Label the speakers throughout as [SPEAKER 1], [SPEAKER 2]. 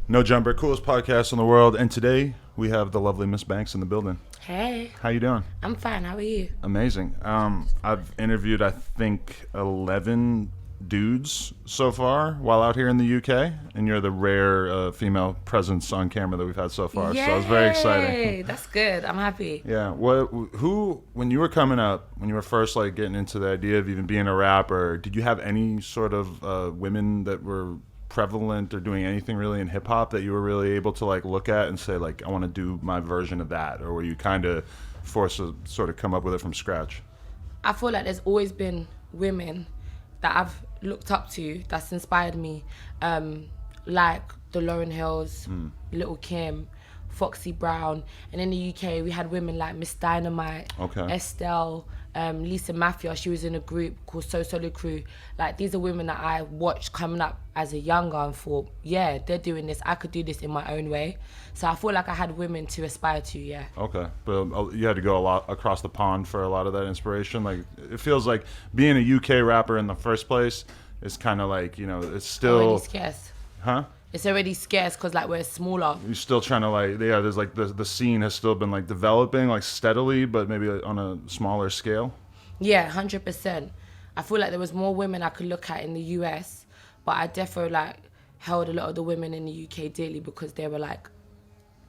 [SPEAKER 1] No Jumper, coolest podcast in the world. And today we have the lovely Miss Banks in the building.
[SPEAKER 2] Hey.
[SPEAKER 1] How you doing?
[SPEAKER 2] I'm fine. How are you?
[SPEAKER 1] Amazing. I've interviewed, I think, 11 dudes so far while out here in the UK. And you're the rare female presence on camera that we've had so far.
[SPEAKER 2] Yay!
[SPEAKER 1] So it's very exciting.
[SPEAKER 2] That's good. I'm happy.
[SPEAKER 1] Yeah. When you were coming up, when you were first like getting into the idea of even being a rapper, did you have any sort of women that were prevalent or doing anything really in hip hop that you were really able to like look at and say like I want to do my version of that, or were you kind of forced to sort of come up with it from scratch?
[SPEAKER 2] I feel like there's always been women that I've looked up to that's inspired me, like the Lauryn Hills, Little Kim, Foxy Brown, and in the UK we had women like Miss Dynamite, Estelle, Lisa Mafia. She was in a group called Solo Crew. Like, these are women that I watched coming up as a younger and thought, yeah, they're doing this, I could do this in my own way. So I feel like I had women to aspire to. Yeah. Okay,
[SPEAKER 1] but you had to go a lot across the pond for a lot of that inspiration. Like, it feels like being a UK rapper in the first place is kind of like, you know, it's still
[SPEAKER 2] already scarce.
[SPEAKER 1] Huh?
[SPEAKER 2] It's already scarce because like we're smaller.
[SPEAKER 1] You're still trying to like, yeah, there's like the scene has still been like developing like steadily, but maybe on a smaller scale.
[SPEAKER 2] Yeah, 100%. I feel like there was more women I could look at in the US, but I definitely like held a lot of the women in the UK dearly because they were like,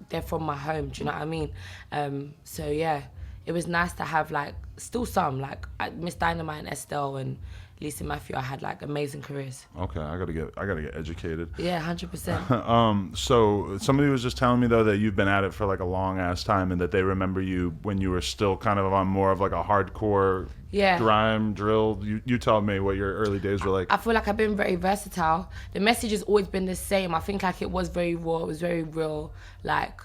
[SPEAKER 2] they're from my home. Do you know what I mean? So yeah, it was nice to have like still some like Miss Dynamite and Estelle and Lisa Matthew. I had like amazing careers.
[SPEAKER 1] Okay, I gotta get educated.
[SPEAKER 2] Yeah, 100%.
[SPEAKER 1] So somebody was just telling me though that you've been at it for like a long ass time, and that they remember you when you were still kind of on more of like a hardcore grime drill. You told me what your early days were like.
[SPEAKER 2] I feel like I've been very versatile. The message has always been the same. I think like it was very raw. It was very real. Like,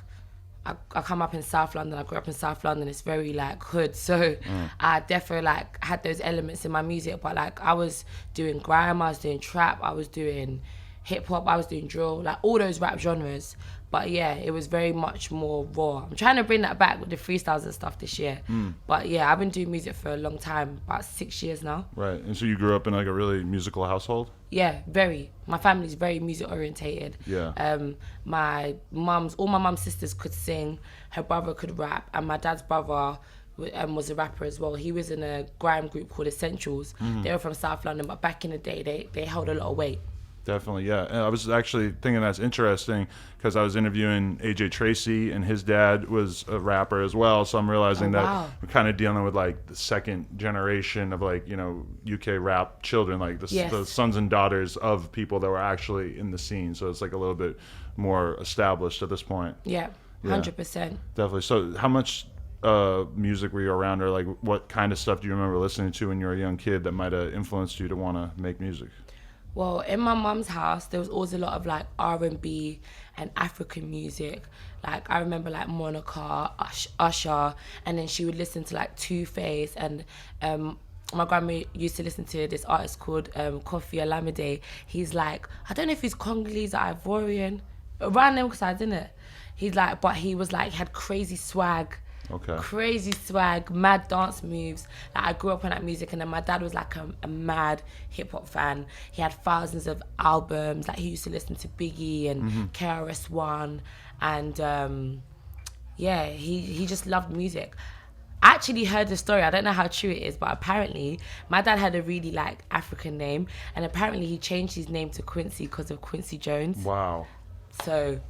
[SPEAKER 2] I come up in South London. I grew up in South London. It's very like hood, so I definitely like had those elements in my music. But like I was doing grime, I was doing trap, I was doing hip hop, I was doing drill, like all those rap genres. But yeah, it was very much more raw. I'm trying to bring that back with the freestyles and stuff this year. But yeah, I've been doing music for a long time, about 6 years now.
[SPEAKER 1] Right, and so you grew up in like a really musical household?
[SPEAKER 2] Yeah, very. My family's very music orientated.
[SPEAKER 1] Yeah.
[SPEAKER 2] All my mum's sisters could sing. Her brother could rap, and my dad's brother was a rapper as well. He was in a grime group called Essentials. They were from South London, but back in the day, they held a lot of weight.
[SPEAKER 1] Definitely, yeah. And I was actually thinking that's interesting because I was interviewing AJ Tracy, and his dad was a rapper as well. So I'm realizing that we're kind of dealing with like the second generation of like, you know, UK rap children, like the sons and daughters of people that were actually in the scene. So it's like a little bit more established at this point.
[SPEAKER 2] Yeah, 100%.
[SPEAKER 1] Definitely. So how much music were you around, or like what kind of stuff do you remember listening to when you were a young kid that might have influenced you to want to make music?
[SPEAKER 2] Well, in my mum's house, there was always a lot of like R&B and African music. Like I remember like Monica, Usher, and then she would listen to like Two-Face, and my grandma used to listen to this artist called Kofi Olamide. He's like, I don't know if he's Congolese or Ivorian, around them sides, isn't it? He's like, but he was like, had crazy swag.
[SPEAKER 1] Okay.
[SPEAKER 2] Crazy swag, mad dance moves. Like I grew up on that music, and then my dad was like a mad hip hop fan. He had thousands of albums. Like he used to listen to Biggie and KRS-One, and he just loved music. I actually heard the story. I don't know how true it is, but apparently my dad had a really like African name, and apparently he changed his name to Quincy because of Quincy Jones.
[SPEAKER 1] Wow.
[SPEAKER 2] So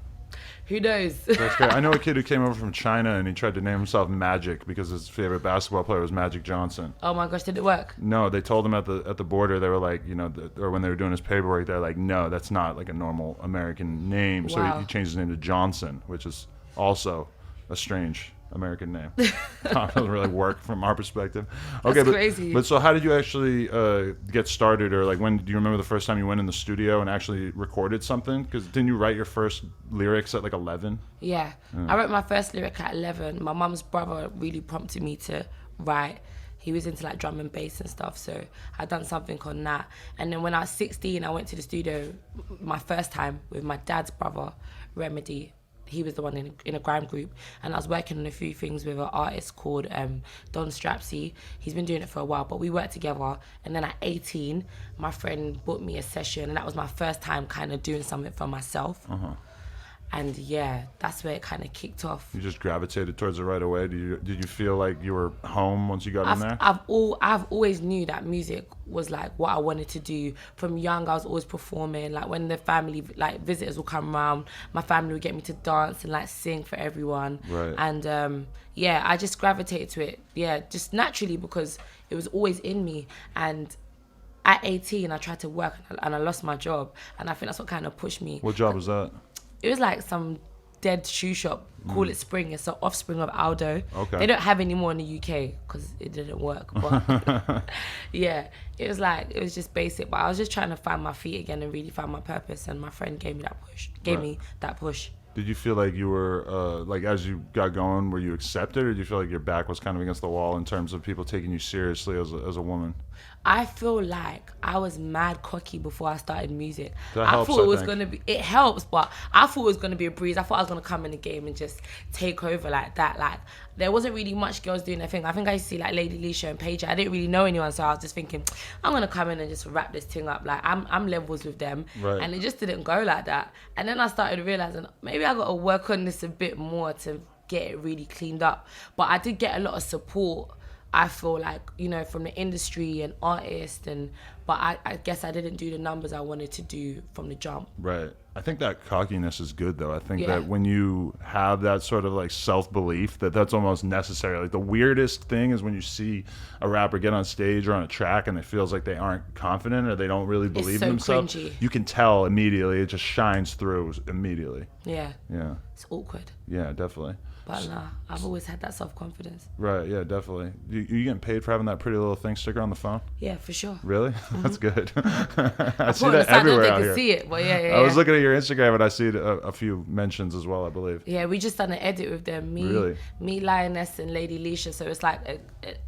[SPEAKER 2] who knows?
[SPEAKER 1] That's great. I know a kid who came over from China and he tried to name himself Magic because his favorite basketball player was Magic Johnson.
[SPEAKER 2] Oh my gosh, did it work?
[SPEAKER 1] No, they told him at the border. They were like, you know, or when they were doing his paperwork, they're like, no, that's not like a normal American name. So he changed his name to Johnson, which is also a strange American name. Doesn't really work from our perspective. Okay,
[SPEAKER 2] that's crazy.
[SPEAKER 1] But so how did you actually get started, or like when do you remember the first time you went in the studio and actually recorded something? Because didn't you write your first lyrics at like 11?
[SPEAKER 2] Yeah. I wrote my first lyric at 11. My mum's brother really prompted me to write. He was into like drum and bass and stuff, so I'd done something on that. And then when I was 16, I went to the studio my first time with my dad's brother, Remedy. He was the one in a grime group, and I was working on a few things with an artist called Don Strapsy. He's been doing it for a while, but we worked together. And then at 18, my friend booked me a session, and that was my first time kind of doing something for myself. And yeah, that's where it kind of kicked off.
[SPEAKER 1] You just gravitated towards it right away. Did you feel like you were home once you got in there?
[SPEAKER 2] I've always knew that music was like what I wanted to do. From young, I was always performing. Like when the family, like visitors would come around, my family would get me to dance and like sing for everyone.
[SPEAKER 1] Right.
[SPEAKER 2] And yeah, I just gravitated to it. Yeah, just naturally because it was always in me. And at 18, I tried to work and I lost my job. And I think that's what kind of pushed me.
[SPEAKER 1] What job was that?
[SPEAKER 2] It was like some dead shoe shop. Call it Spring. It's the offspring of Aldo.
[SPEAKER 1] Okay.
[SPEAKER 2] They don't have any more in the UK because it didn't work. But yeah, it was just basic. But I was just trying to find my feet again and really find my purpose. And my friend gave me that push.
[SPEAKER 1] Did you feel like you were, like as you got going, were you accepted, or did you feel like your back was kind of against the wall in terms of people taking you seriously as a woman?
[SPEAKER 2] I feel like I was mad cocky before I started music.
[SPEAKER 1] That helps,
[SPEAKER 2] I thought it was going to be, it helps, but I thought it was going to be a breeze. I thought I was going to come in the game and just take over like that. Like, there wasn't really much girls doing their thing. I think I used to see like Lady Leisha and Paige. I didn't really know anyone, so I was just thinking, I'm going to come in and just wrap this thing up. Like, I'm levels with them.
[SPEAKER 1] Right.
[SPEAKER 2] And it just didn't go like that. And then I started realizing maybe I got to work on this a bit more to get it really cleaned up. But I did get a lot of support, I feel like, you know, from the industry and artists, but I guess I didn't do the numbers I wanted to do from the jump.
[SPEAKER 1] Right. I think that cockiness is good, though. I think that when you have that sort of like self-belief, that's almost necessary. Like the weirdest thing is when you see a rapper get on stage or on a track and it feels like they aren't confident or they don't really believe in themselves.
[SPEAKER 2] Cringy.
[SPEAKER 1] You can tell immediately. It just shines through immediately.
[SPEAKER 2] Yeah.
[SPEAKER 1] Yeah.
[SPEAKER 2] It's awkward.
[SPEAKER 1] Yeah, definitely.
[SPEAKER 2] But nah, I've always had that self-confidence.
[SPEAKER 1] Right, yeah, definitely. You getting paid for having that pretty little thing sticker on the phone?
[SPEAKER 2] Yeah, for sure.
[SPEAKER 1] Really? That's good. I see
[SPEAKER 2] that
[SPEAKER 1] that everywhere out
[SPEAKER 2] they
[SPEAKER 1] here.
[SPEAKER 2] can see it, but yeah.
[SPEAKER 1] I was looking at your Instagram and I see a few mentions as well, I believe.
[SPEAKER 2] Yeah, we just done an edit with them. Me, Lioness, and Lady Leisha. So it's like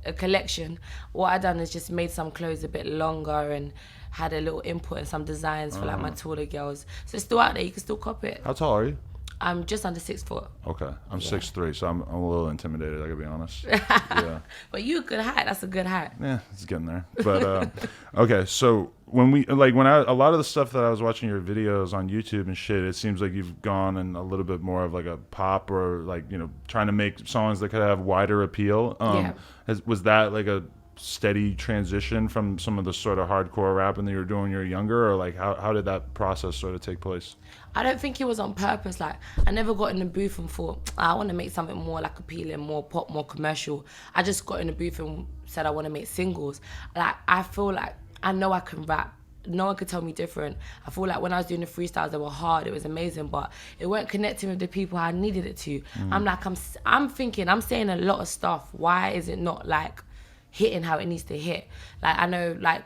[SPEAKER 2] a collection. What I done is just made some clothes a bit longer and had a little input and some designs for like my taller girls. So it's still out there. You can still cop it.
[SPEAKER 1] How tall are you?
[SPEAKER 2] I'm just under 6 foot.
[SPEAKER 1] Okay, I'm 6'3", so I'm a little intimidated. I gotta be honest. Yeah.
[SPEAKER 2] But you a good height. That's a good height.
[SPEAKER 1] Yeah, it's getting there. But okay, so a lot of the stuff that I was watching your videos on YouTube and shit, it seems like you've gone in a little bit more of like a pop or like, you know, trying to make songs that could have wider appeal. Was that like a steady transition from some of the sort of hardcore rapping that you were doing when you were younger, or like how did that process sort of take place?
[SPEAKER 2] I don't think it was on purpose. Like, I never got in the booth and thought, I want to make something more like appealing, more pop, more commercial. I just got in the booth and said I want to make singles. Like, I feel like I know I can rap. No one could tell me different. I feel like when I was doing the freestyles, they were hard, it was amazing, but it weren't connecting with the people I needed it to. I'm thinking, I'm saying a lot of stuff. Why is it not like hitting how it needs to hit? Like, I know, like,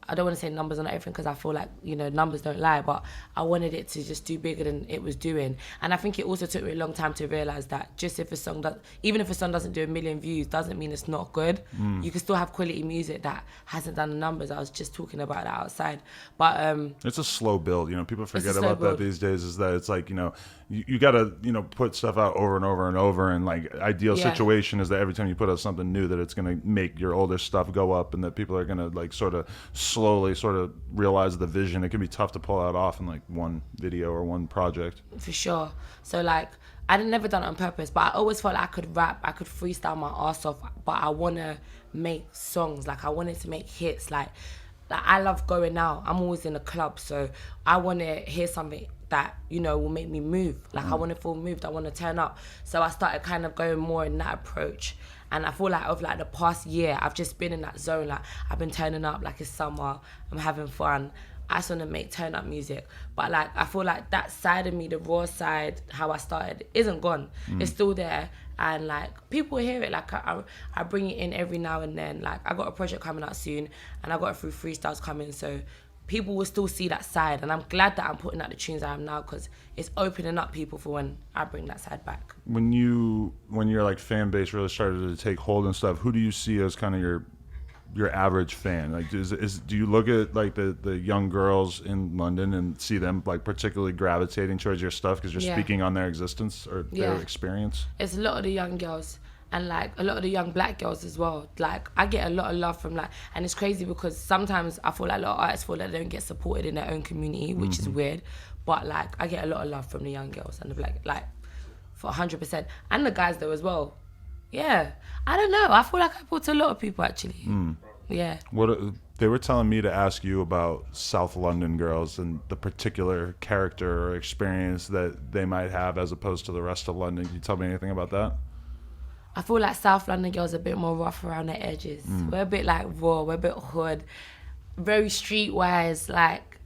[SPEAKER 2] I don't want to say numbers on everything because I feel like, you know, numbers don't lie, but I wanted it to just do bigger than it was doing. And I think it also took me a long time to realize that just if a song even if a song doesn't do 1 million views, doesn't mean it's not good. You can still have quality music that hasn't done the numbers. I was just talking about that outside. But
[SPEAKER 1] it's a slow build, you know, people forget about that these days, is that it's like, you know, you gotta, you know, put stuff out over and over and over, and like ideal situation is that every time you put out something new, that it's gonna make your older stuff go up, and that people are gonna like sort of slowly sort of realize the vision. It can be tough to pull that off in like one video or one project. For
[SPEAKER 2] sure. So like, I'd never done it on purpose, but I always felt like I could rap, I could freestyle my ass off, but I wanna make songs. Like, I wanted to make hits. Like I love going out. I'm always in a club, so I wanna hear something that, you know, will make me move. Like, I want to feel moved, I want to turn up. So I started kind of going more in that approach. And I feel like over like the past year, I've just been in that zone. Like, I've been turning up, like it's summer, I'm having fun. I just want to make turn up music. But like, I feel like that side of me, the raw side, how I started, isn't gone. It's still there. And like, people hear it. Like, I bring it in every now and then. Like, I got a project coming out soon, and I got a few freestyles coming, so people will still see that side. And I'm glad that I'm putting out the tunes I am now, because it's opening up people for when I bring that side back.
[SPEAKER 1] When your like fan base really started to take hold and stuff, who do you see as kind of your average fan? Like, do you look at like the young girls in London and see them like particularly gravitating towards your stuff because you're speaking on their existence or their experience?
[SPEAKER 2] It's a lot of the young girls. And like a lot of the young black girls as well. Like, I get a lot of love from like, and it's crazy because sometimes I feel like a lot of artists feel like they don't get supported in their own community, which is weird. But like, I get a lot of love from the young girls and the black, like, for 100%, and the guys though as well. Yeah, I don't know. I feel like I put to a lot of people actually. Yeah.
[SPEAKER 1] What they were telling me to ask you about South London girls and the particular character or experience that they might have as opposed to the rest of London. Can you tell me anything about that?
[SPEAKER 2] I feel like South London girls are a bit more rough around the edges. We're a bit like raw, we're a bit hood, very streetwise. Like,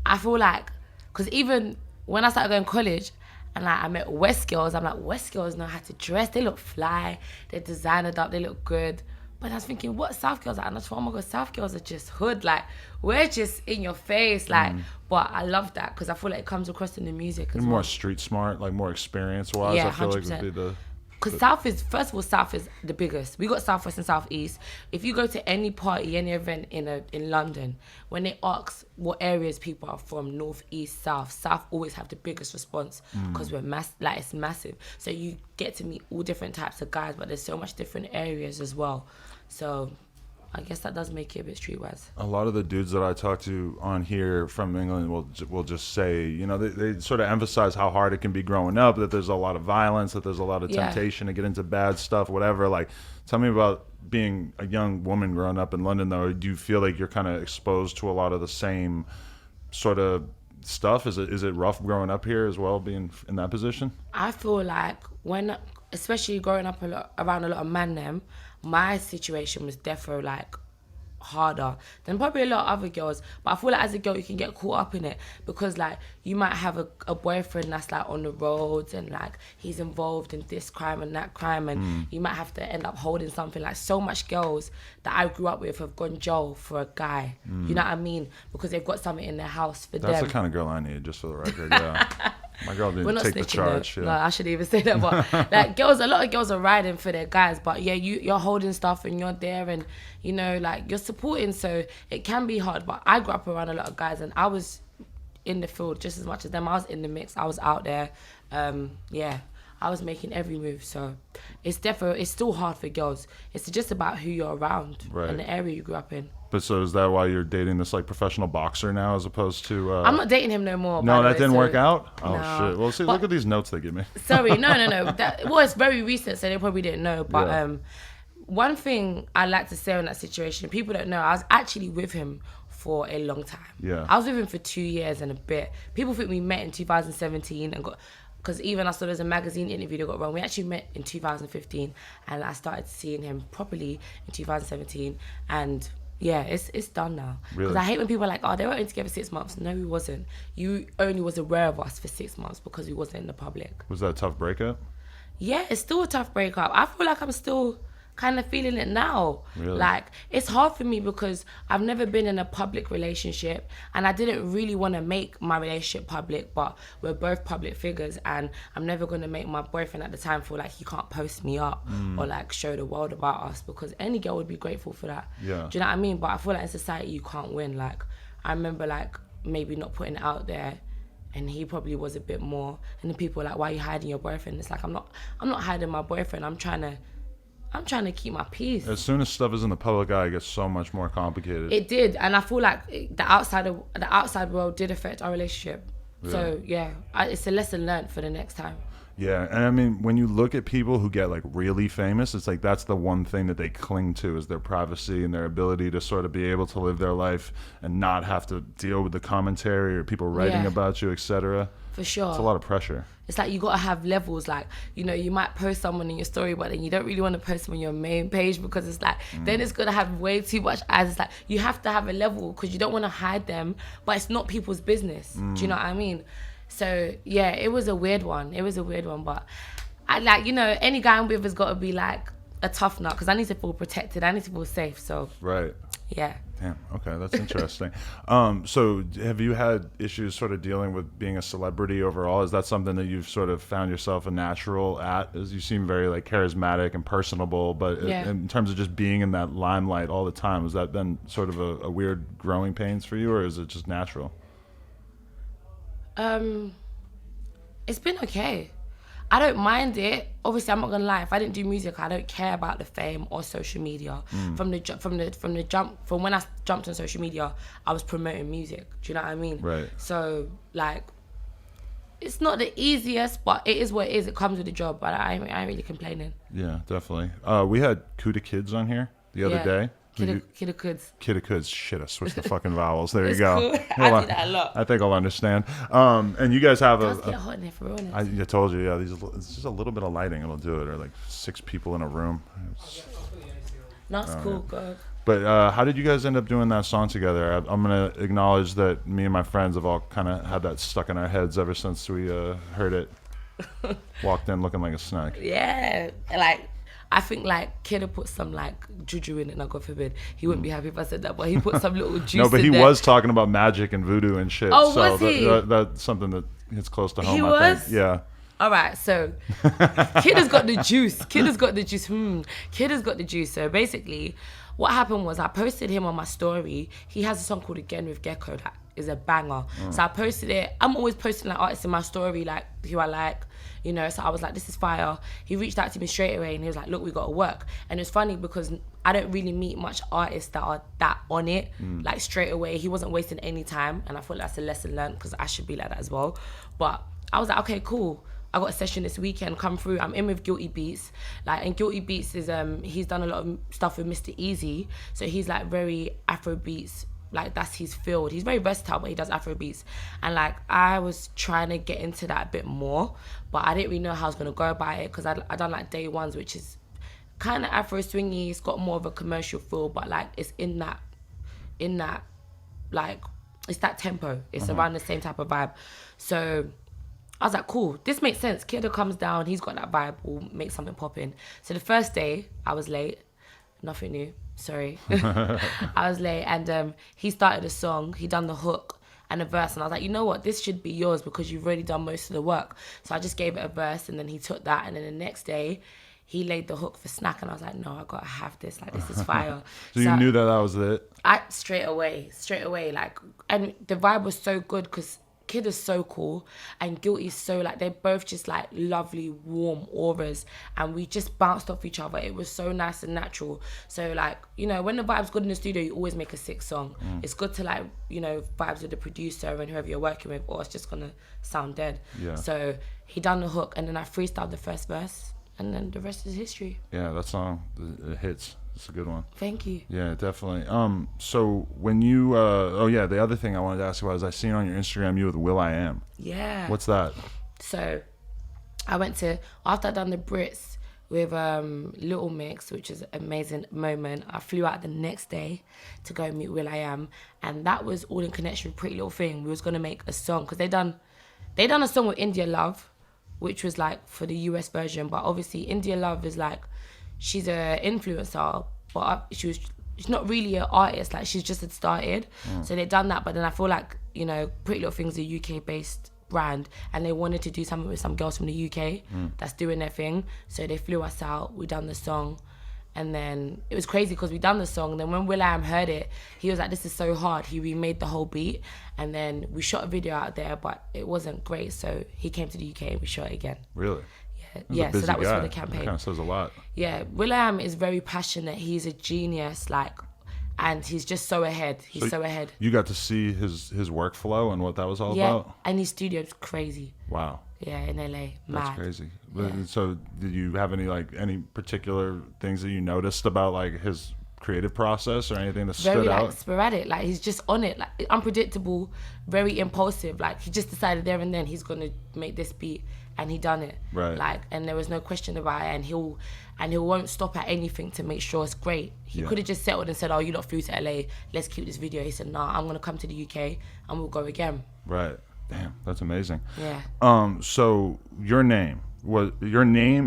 [SPEAKER 2] I feel like, because even when I started going to college and like I met West girls, I'm like, West girls know how to dress. They look fly, they're designered up, they look good. But I was thinking, what South girls are? And I thought, oh my God, South girls are just hood. Like, we're just in your face. Like, but I love that because I feel like it comes across in the music as well.
[SPEAKER 1] More street smart, like more experience-wise,
[SPEAKER 2] Yeah,
[SPEAKER 1] I feel
[SPEAKER 2] 100%.
[SPEAKER 1] like would be the...
[SPEAKER 2] Because South is, first of all, South is the biggest. We got Southwest and Southeast. If you go to any party, any event in London, when they ask what areas people are from, North, East, South, South always have the biggest response because we're it's massive. So you get to meet all different types of guys, but there's so much different areas as well. So I guess that does make it a bit streetwise.
[SPEAKER 1] A lot of the dudes that I talk to on here from England will just say, you know, they sort of emphasize how hard it can be growing up, that there's a lot of violence, that there's a lot of temptation to get into bad stuff, whatever. Like, tell me about being a young woman growing up in London, though. Do you feel like you're kind of exposed to a lot of the same sort of stuff? Is it rough growing up here as well, being in that position?
[SPEAKER 2] I feel like especially growing up around a lot of man them, my situation was defo like harder than probably a lot of other girls. But I feel like as a girl you can get caught up in it because like you might have a boyfriend that's like on the roads and like he's involved in this crime and that crime, and you might have to end up holding something. Like, so much girls that I grew up with have gone jail for a guy, you know what I mean, because they've got something in their house for them.
[SPEAKER 1] That's the kind of girl I need, just for the record. Yeah. My girl didn't take the charge. Yeah.
[SPEAKER 2] No, I shouldn't even say that. But like girls, a lot of girls are riding for their guys. But yeah, you're holding stuff and you're there and, you know, like you're supporting. So it can be hard. But I grew up around a lot of guys and I was in the field just as much as them. I was in the mix. I was out there. Yeah, I was making every move. So it's still hard for girls. It's just about who you're around and the area you grew up in.
[SPEAKER 1] But so is that why you're dating this like professional boxer now as opposed to...
[SPEAKER 2] I'm not dating him no more.
[SPEAKER 1] No, that didn't work out? Oh,
[SPEAKER 2] no.
[SPEAKER 1] shit. Well, see, look at these notes they give me.
[SPEAKER 2] Sorry, no. Well, it's very recent, so they probably didn't know. But one thing I like to say on that situation, people don't know, I was actually with him for a long time.
[SPEAKER 1] Yeah.
[SPEAKER 2] I was with him for 2 years and a bit. People think we met in 2017 and got... Because even I saw there's a magazine interview that got wrong. We actually met in 2015 and I started seeing him properly in 2017 and... Yeah, it's done now. Because
[SPEAKER 1] Really?
[SPEAKER 2] I hate when people are like, oh, they were only together 6 months. No, we wasn't. You only was aware of us for 6 months because we wasn't in the public.
[SPEAKER 1] Was that a tough breakup?
[SPEAKER 2] Yeah, it's still a tough breakup. I feel like I'm still kind of feeling it now.
[SPEAKER 1] Really?
[SPEAKER 2] Like, it's hard for me because I've never been in a public relationship and I didn't really want to make my relationship public, but we're both public figures and I'm never going to make my boyfriend at the time feel like he can't post me up or like show the world about us, because any girl would be grateful for that.
[SPEAKER 1] Yeah.
[SPEAKER 2] Do you know what I mean? But I feel like in society you can't win. Like, I remember like maybe not putting it out there and he probably was a bit more, and then people were like, why are you hiding your boyfriend? It's like, I'm not hiding my boyfriend. I'm trying to keep my peace.
[SPEAKER 1] As soon as stuff is in the public eye, it gets so much more complicated.
[SPEAKER 2] It did, and I feel like the outside world did affect our relationship.
[SPEAKER 1] Yeah.
[SPEAKER 2] So yeah, it's a lesson learned for the next time.
[SPEAKER 1] Yeah, and I mean, when you look at people who get like really famous, it's like that's the one thing that they cling to is their privacy and their ability to sort of be able to live their life and not have to deal with the commentary or people writing about you, etc.
[SPEAKER 2] For sure.
[SPEAKER 1] It's a lot of pressure.
[SPEAKER 2] It's like you gotta have levels. Like, you know, you might post someone in your story, but then you don't really want to post them on your main page because it's like then it's gonna have way too much ads. It's like you have to have a level because you don't want to hide them, but it's not people's business. Do you know what I mean? So yeah, it was a weird one. But I like, you know, any guy I'm with has got to be like a tough nut because I need to feel protected. I need to feel safe. So
[SPEAKER 1] Right.
[SPEAKER 2] yeah.
[SPEAKER 1] Damn. Okay, that's interesting. So have you had issues sort of dealing with being a celebrity overall? Is that something that you've sort of found yourself a natural at? As you seem very like charismatic and personable, but in terms of just being in that limelight all the time, has that been sort of a weird growing pains for you, or is it just natural?
[SPEAKER 2] It's been okay. I don't mind it. Obviously, I'm not gonna lie. If I didn't do music, I don't care about the fame or social media. From when I jumped on social media, I was promoting music. Do you know what I mean?
[SPEAKER 1] Right.
[SPEAKER 2] So like, it's not the easiest, but it is what it is. It comes with the job, but I ain't really complaining.
[SPEAKER 1] Yeah, definitely. We had Kida Kudz on here the other day.
[SPEAKER 2] Kida Kudz.
[SPEAKER 1] Kida Kudz. Shit, I switched the fucking vowels. There you go.
[SPEAKER 2] Cool. I do that a lot.
[SPEAKER 1] I think I'll understand. And you guys have
[SPEAKER 2] Get hot in here for real.
[SPEAKER 1] I told you, yeah. It's just a little bit of lighting. It'll do it. Or like 6 people in a room.
[SPEAKER 2] That's cool. Good.
[SPEAKER 1] But how did you guys end up doing that song together? I'm gonna acknowledge that me and my friends have all kind of had that stuck in our heads ever since we heard it. Walked in looking like a snack.
[SPEAKER 2] Yeah, like I think like Kida put some like juju in it. Now God forbid he wouldn't be happy if I said that, but he put some little juice.
[SPEAKER 1] No, but
[SPEAKER 2] in
[SPEAKER 1] he
[SPEAKER 2] there.
[SPEAKER 1] was talking about magic and voodoo and shit.
[SPEAKER 2] Oh,
[SPEAKER 1] so
[SPEAKER 2] was he?
[SPEAKER 1] That's something that hits close to home.
[SPEAKER 2] He
[SPEAKER 1] I
[SPEAKER 2] was?
[SPEAKER 1] think. Yeah.
[SPEAKER 2] All right, so Kida's got the juice. Kida's got the juice. Kida's got the juice. So basically, what happened was I posted him on my story. He has a song called Again with Gecko that is a banger. So I posted it. I'm always posting like artists in my story, like who I like, you know. So I was like, this is fire. He reached out to me straight away and he was like, look, we got to work. And it's funny because I don't really meet much artists that are that on it, like straight away. He wasn't wasting any time. And I thought that's a lesson learned because I should be like that as well. But I was like, okay, cool. I got a session this weekend, come through. I'm in with Guilty Beats. Like, and Guilty Beats is, he's done a lot of stuff with Mr. Easy. So he's like very Afro beats. Like that's his field. He's very versatile, but he does Afro beats. And like, I was trying to get into that a bit more, but I didn't really know how I was gonna go about it because I done like Day Ones, which is kind of Afro swingy. It's got more of a commercial feel, but like it's in that, like, it's that tempo. It's around the same type of vibe. So I was like, cool, this makes sense. Kida comes down, he's got that vibe, we'll make something pop in. So the first day, I was late. Nothing new, sorry. I was late and he started a song, he done the hook and a verse and I was like, you know what, this should be yours because you've already done most of the work. So I just gave it a verse and then he took that and then the next day, he laid the hook for Snack and I was like, no, I gotta have this, like this is fire.
[SPEAKER 1] So you knew that was it?
[SPEAKER 2] Straight away, like, and the vibe was so good because Kid is so cool and Guilty is so like, they're both just like lovely warm auras and we just bounced off each other. It was so nice and natural. So like, you know, when the vibe's good in the studio, you always make a sick song. It's good to like, you know, vibes with the producer and whoever you're working with or it's just gonna sound dead. So he done the hook and then I freestyled the first verse and then the rest is history. Yeah,
[SPEAKER 1] that song, it hits. It's a good one.
[SPEAKER 2] Thank you.
[SPEAKER 1] Yeah, definitely. So when you, the other thing I wanted to ask you was I seen on your Instagram you with will.i.am.
[SPEAKER 2] Yeah.
[SPEAKER 1] What's that?
[SPEAKER 2] So I went to, after I done the Brits with Little Mix, which is an amazing moment, I flew out the next day to go meet will.i.am and that was all in connection with Pretty Little Thing. We was going to make a song because they done a song with India Love, which was like for the US version, but obviously India Love is like, she's an influencer, but she's not really an artist. Like she's just had started, so they've done that. But then I feel like, you know, Pretty Little Thing's a UK-based brand, and they wanted to do something with some girls from the UK that's doing their thing. So they flew us out. We done the song, and then it was crazy because we done the song. And then when will.i.am heard it, he was like, "This is so hard." He remade the whole beat, and then we shot a video out there, but it wasn't great. So he came to the UK and we shot it again.
[SPEAKER 1] Really?
[SPEAKER 2] Yeah, so that was for the campaign.
[SPEAKER 1] That kind of says a lot.
[SPEAKER 2] Yeah, will.i.am is very passionate. He's a genius, like, and he's just so ahead. He's so ahead.
[SPEAKER 1] You got to see his workflow and what that was all about?
[SPEAKER 2] Yeah, and his studio's crazy.
[SPEAKER 1] Wow.
[SPEAKER 2] Yeah, in LA. Mad.
[SPEAKER 1] That's crazy.
[SPEAKER 2] Yeah.
[SPEAKER 1] So did you have any particular things that you noticed about like his creative process or anything that stood out? Very
[SPEAKER 2] sporadic, like he's just on it, like unpredictable, very impulsive. Like he just decided there and then he's gonna make this beat and he done it.
[SPEAKER 1] Right.
[SPEAKER 2] Like, and there was no question about it, and he won't stop at anything to make sure it's great. He could have just settled and said, "Oh, you lot flew to LA, let's keep this video." He said, "Nah, I'm gonna come to the UK and we'll go again."
[SPEAKER 1] Right. Damn, that's amazing.
[SPEAKER 2] Yeah.
[SPEAKER 1] So your name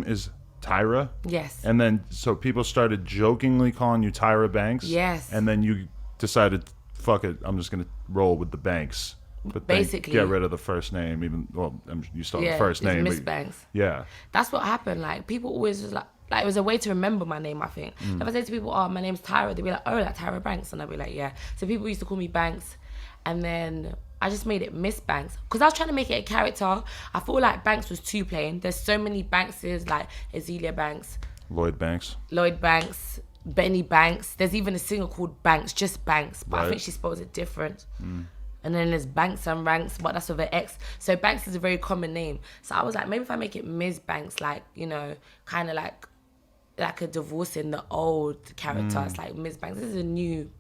[SPEAKER 1] is Tyra?
[SPEAKER 2] Yes.
[SPEAKER 1] And then so people started jokingly calling you Tyra Banks?
[SPEAKER 2] Yes.
[SPEAKER 1] And then you decided, fuck it, I'm just gonna roll with the Banks. But
[SPEAKER 2] basically
[SPEAKER 1] get rid of the first name, you still have the first name.
[SPEAKER 2] Miss Banks.
[SPEAKER 1] Yeah.
[SPEAKER 2] That's what happened. Like people always was like it was a way to remember my name, I think. If I say to people, "Oh, my name's Tyra," they'd be like, "Oh, like Tyra Banks," and I'd be like, "Yeah." So people used to call me Banks, and then I just made it Miss Banks because I was trying to make it a character. I feel like Banks was too plain. There's so many Bankses, like Azealia Banks,
[SPEAKER 1] Lloyd Banks,
[SPEAKER 2] Benny Banks. There's even a singer called Banks, just Banks, but I think she spells it different. And then there's Banks and Ranks, but that's with an X. So Banks is a very common name. So I was like, maybe if I make it Ms. Banks, like, you know, kind of like a divorce in the old character. It's like Ms. Banks. This is a new,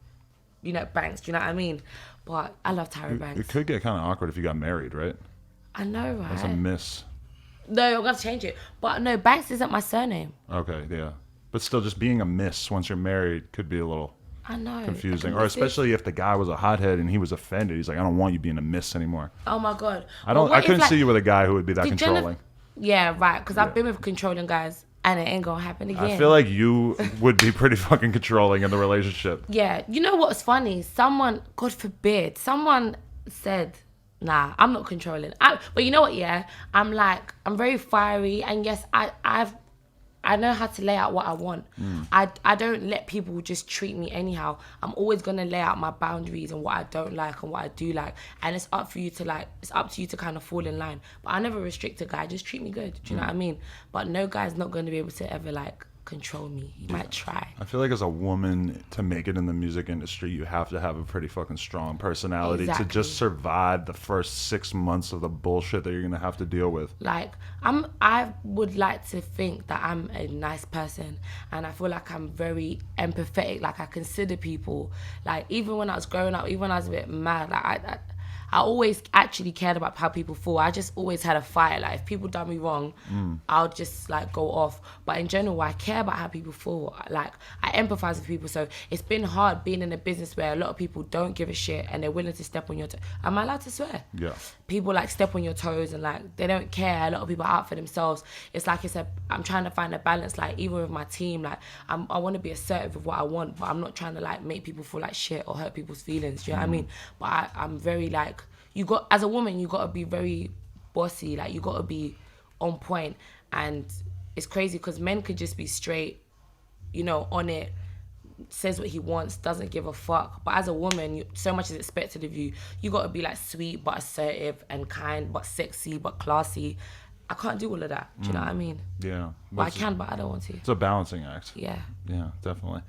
[SPEAKER 2] you know, Banks. Do you know what I mean? But I love Tyra Banks.
[SPEAKER 1] It could get kind of awkward if you got married, right?
[SPEAKER 2] I know, right?
[SPEAKER 1] That's a miss.
[SPEAKER 2] No, I'm going to change it. But no, Banks isn't my surname.
[SPEAKER 1] Okay, yeah. But still, just being a miss once you're married could be a little...
[SPEAKER 2] I know.
[SPEAKER 1] Confusing. Or especially if the guy was a hothead and he was offended. He's like, I don't want you being a miss anymore.
[SPEAKER 2] Oh my God.
[SPEAKER 1] I couldn't see you with a guy who would be that controlling.
[SPEAKER 2] Yeah, right. Because I've been with controlling guys and it ain't going to happen again.
[SPEAKER 1] I feel like you would be pretty fucking controlling in the relationship.
[SPEAKER 2] Yeah. You know what's funny? Someone, God forbid, someone said, nah, I'm not controlling. But you know what, yeah? I'm very fiery. And yes, I know how to lay out what I want. I don't let people just treat me anyhow. I'm always gonna lay out my boundaries and what I don't like and what I do like. And it's up to you to kind of fall in line. But I never restrict a guy. Just treat me good. Do you know what I mean? But no guy's not gonna be able to ever like control me. He might try.
[SPEAKER 1] I feel like as a woman, to make it in the music industry, you have to have a pretty fucking strong personality to just survive the first 6 months of the bullshit that you're gonna have to deal with.
[SPEAKER 2] Like I would like to think that I'm a nice person, and I feel like I'm very empathetic. Like I consider people. Like even when I was growing up, even when I was a bit mad, like I always actually cared about how people feel. I just always had a fight. Like if people done me wrong, I'll just like go off. But in general, I care about how people feel. Like I empathize with people. So it's been hard being in a business where a lot of people don't give a shit and they're willing to step on your toes. Am I allowed to swear?
[SPEAKER 1] Yeah.
[SPEAKER 2] People like step on your toes and like they don't care. A lot of people are out for themselves. It's like I'm trying to find a balance. Like even with my team, like I want to be assertive with what I want, but I'm not trying to like make people feel like shit or hurt people's feelings. Do you know what I mean? But I'm very like, as a woman, you got to be very bossy. Like, you got to be on point. And it's crazy because men could just be straight, you know, on it, says what he wants, doesn't give a fuck. But as a woman, so much is expected of you. You got to be, like, sweet but assertive and kind but sexy but classy. I can't do all of that. Do you know what I mean?
[SPEAKER 1] Yeah.
[SPEAKER 2] Well, I can, but I don't want to.
[SPEAKER 1] It's a balancing act.
[SPEAKER 2] Yeah.
[SPEAKER 1] Yeah, definitely.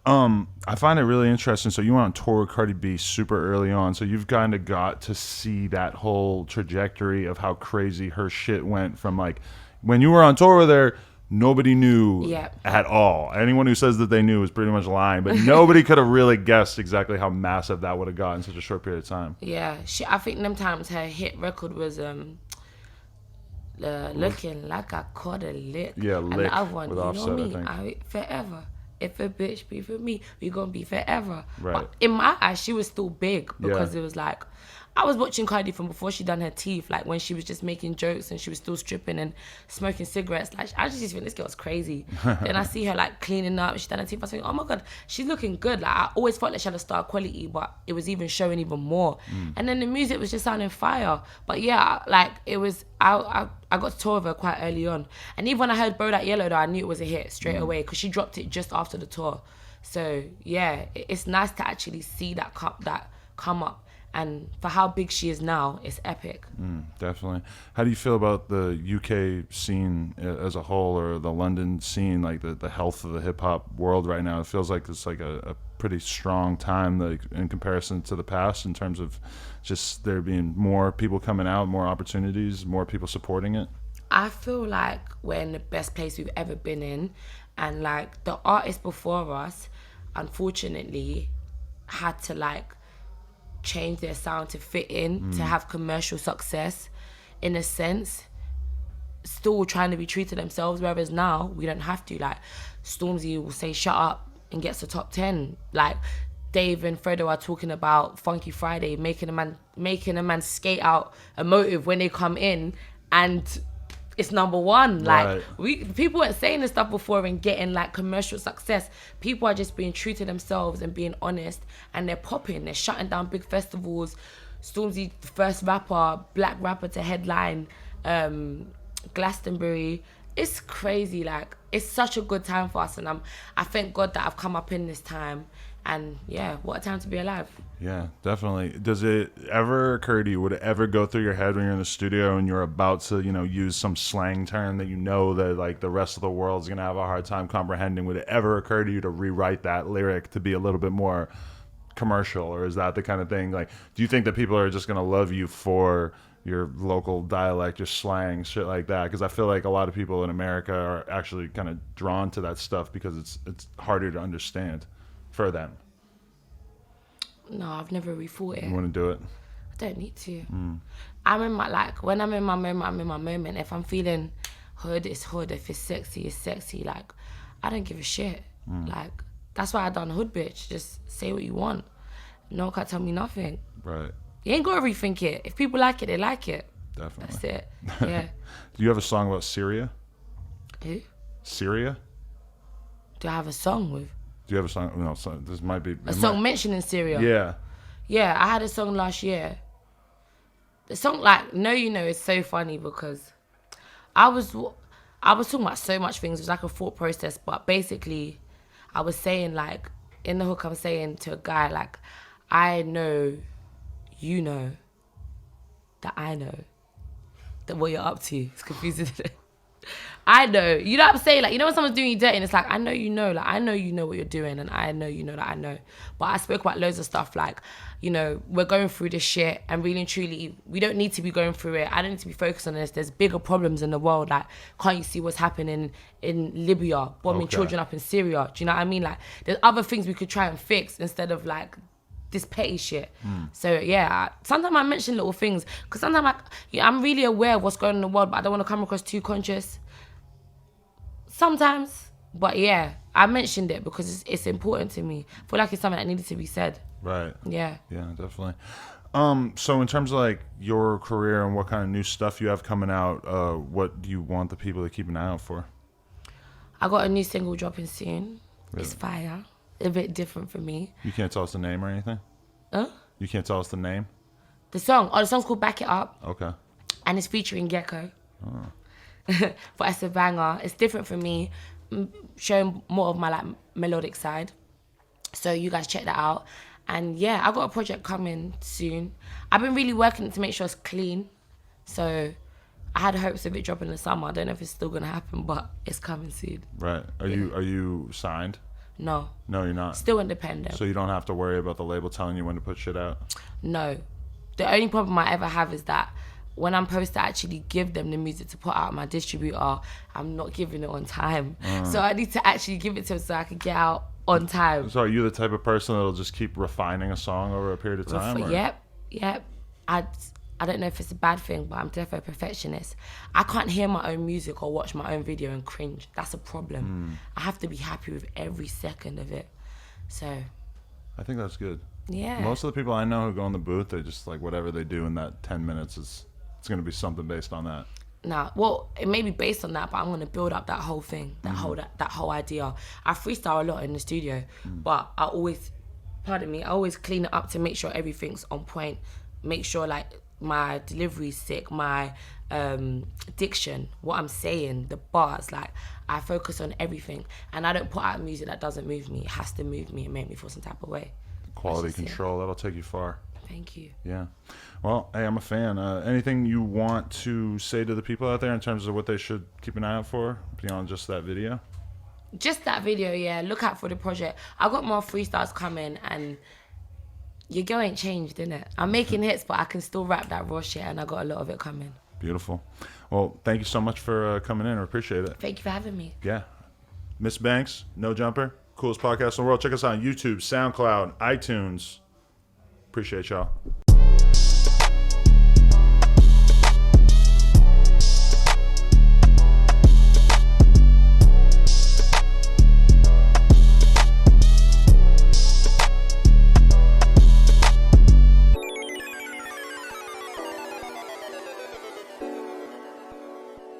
[SPEAKER 1] I find it really interesting. So you went on tour with Cardi B super early on. So you've kind of got to see that whole trajectory of how crazy her shit went from like when you were on tour with her, nobody knew at all. Anyone who says that they knew was pretty much lying, but nobody could have really guessed exactly how massive that would have got in such a short period of time.
[SPEAKER 2] Yeah. I think them times her hit record was... looking like I caught a lick.
[SPEAKER 1] Yeah, lick. And the other one, with Offset,
[SPEAKER 2] me, I forever. If a bitch be for me, we gonna be forever.
[SPEAKER 1] Right.
[SPEAKER 2] But in my eyes, she was still big because it was like, I was watching Cardi from before she done her teeth, like when she was just making jokes and she was still stripping and smoking cigarettes. Like I just think this girl's crazy. Then I see her like cleaning up, she done her teeth. I was thinking, oh my God, she's looking good. Like I always felt like she had a star quality, but it was even showing even more. And then the music was just sounding fire. But yeah, like it was, I got to tour with her quite early on. And even when I heard Bro That Yellow though, I knew it was a hit straight away because she dropped it just after the tour. So yeah, it's nice to actually see that come up. And for how big she is now, it's epic.
[SPEAKER 1] Definitely. How do you feel about the UK scene as a whole, or the London scene, like the health of the hip-hop world right now? It feels like it's like a pretty strong time like, in comparison to the past in terms of just there being more people coming out, more opportunities, more people supporting it.
[SPEAKER 2] I feel like we're in the best place we've ever been in. And like the artists before us, unfortunately, had to like change their sound to fit in, to have commercial success in a sense, still trying to be true to themselves, whereas now we don't have to. Like Stormzy will say shut up and gets the top 10. Like Dave and Fredo are talking about Funky Friday, making a man skate out a motive when they come in, and it's number one. Like people weren't saying this stuff before and getting like commercial success. People are just being true to themselves and being honest, and they're popping. They're shutting down big festivals. Stormzy, the first black rapper to headline Glastonbury. It's crazy. Like it's such a good time for us, and I thank God that I've come up in this time. And yeah, what a time to be alive.
[SPEAKER 1] Yeah, definitely. Does it ever occur to you, would it ever go through your head when you're in the studio and you're about to, use some slang term that that like the rest of the world's gonna have a hard time comprehending? Would it ever occur to you to rewrite that lyric to be a little bit more commercial, or is that the kind of thing? Like, do you think that people are just gonna love you for your local dialect, your slang, shit like that? Because I feel like a lot of people in America are actually kind of drawn to that stuff because it's harder to understand for them.
[SPEAKER 2] No, I've never rethought it.
[SPEAKER 1] You want to do it?
[SPEAKER 2] I don't need to. I'm in my, like, when I'm in my moment, I'm in my moment. If I'm feeling hood, it's hood. If it's sexy, it's sexy. Like, I don't give a shit. Like, that's why I done hood, bitch. Just say what you want. No one can tell me nothing.
[SPEAKER 1] Right.
[SPEAKER 2] You ain't got to rethink it. If people like it, they like it.
[SPEAKER 1] Definitely.
[SPEAKER 2] That's it. Yeah.
[SPEAKER 1] Do you have a song about Syria?
[SPEAKER 2] Who?
[SPEAKER 1] Syria?
[SPEAKER 2] Do I have a song with?
[SPEAKER 1] Do you have a song? No, this might be...
[SPEAKER 2] A song mentioning Syria?
[SPEAKER 1] Yeah.
[SPEAKER 2] Yeah, I had a song last year. The song, like, No You Know, is so funny because I was talking about so much things. It was like a thought process, but basically I was saying, like, in the hook I'm saying to a guy, like, I know, you know, that I know that what you're up to. It's confusing. I know. You know what I'm saying? Like, you know when someone's doing you dirty and it's like, I know you know. Like, I know you know what you're doing and I know you know that I know. But I spoke about loads of stuff like, you know, we're going through this shit and really and truly, we don't need to be going through it. I don't need to be focused on this. There's bigger problems in the world. Like, can't you see what's happening in Libya, bombing children up in Syria? Do you know what I mean? Like, there's other things we could try and fix instead of, like, this petty shit. So yeah, sometimes I mention little things because sometimes I'm really aware of what's going on in the world, but I don't want to come across too conscious. Sometimes, but yeah, I mentioned it because it's important to me. I feel like it's something that needed to be said.
[SPEAKER 1] Right.
[SPEAKER 2] Yeah.
[SPEAKER 1] Yeah, definitely. So in terms of like your career and what kind of new stuff you have coming out, what do you want the people to keep an eye out for?
[SPEAKER 2] I got a new single dropping soon. Really? It's fire. A bit different for me.
[SPEAKER 1] You can't tell us the name or anything?
[SPEAKER 2] Huh?
[SPEAKER 1] You can't tell us the name?
[SPEAKER 2] The song's called Back It Up.
[SPEAKER 1] Okay.
[SPEAKER 2] And it's featuring Gecko.
[SPEAKER 1] Oh.
[SPEAKER 2] But it's a banger. It's different for me, showing more of my like melodic side. So you guys check that out. And yeah, I got a project coming soon. I've been really working to make sure it's clean. So I had hopes of it dropping in the summer. I don't know if it's still gonna happen, but it's coming soon.
[SPEAKER 1] Right. Are you signed?
[SPEAKER 2] No.
[SPEAKER 1] No, you're not.
[SPEAKER 2] Still independent.
[SPEAKER 1] So you don't have to worry about the label telling you when to put shit out?
[SPEAKER 2] No. The only problem I ever have is that when I'm supposed to actually give them the music to put out my distributor, I'm not giving it on time. So I need to actually give it to them so I can get out on time.
[SPEAKER 1] So are you the type of person that'll just keep refining a song over a period of time? Or?
[SPEAKER 2] Yep. I don't know if it's a bad thing, but I'm definitely a perfectionist. I can't hear my own music or watch my own video and cringe. That's a problem. I have to be happy with every second of it. So
[SPEAKER 1] I think that's good.
[SPEAKER 2] Yeah.
[SPEAKER 1] Most of the people I know who go in the booth, they just like whatever they do in that 10 minutes it's going to be something based on that.
[SPEAKER 2] Nah, well, it may be based on that, but I'm going to build up that whole thing, that whole idea. I freestyle a lot in the studio, but I always clean it up to make sure everything's on point. Make sure like my delivery's sick, my diction, what I'm saying, the bars, like I focus on everything. And I don't put out music that doesn't move me. It has to move me and make me feel some type of way.
[SPEAKER 1] Quality control, that'll take you far.
[SPEAKER 2] Thank you.
[SPEAKER 1] Yeah. Well, hey, I'm a fan. Anything you want to say to the people out there in terms of what they should keep an eye out for beyond just that video?
[SPEAKER 2] Just that video, yeah. Look out for the project. I got more freestyles coming and your girl ain't changed, innit? I'm making hits, but I can still rap that raw shit and I got a lot of it coming.
[SPEAKER 1] Beautiful. Well, thank you so much for coming in. I appreciate it.
[SPEAKER 2] Thank you for having me.
[SPEAKER 1] Yeah. Miss Banks, No Jumper, coolest podcast in the world. Check us out on YouTube, SoundCloud, iTunes. Appreciate y'all.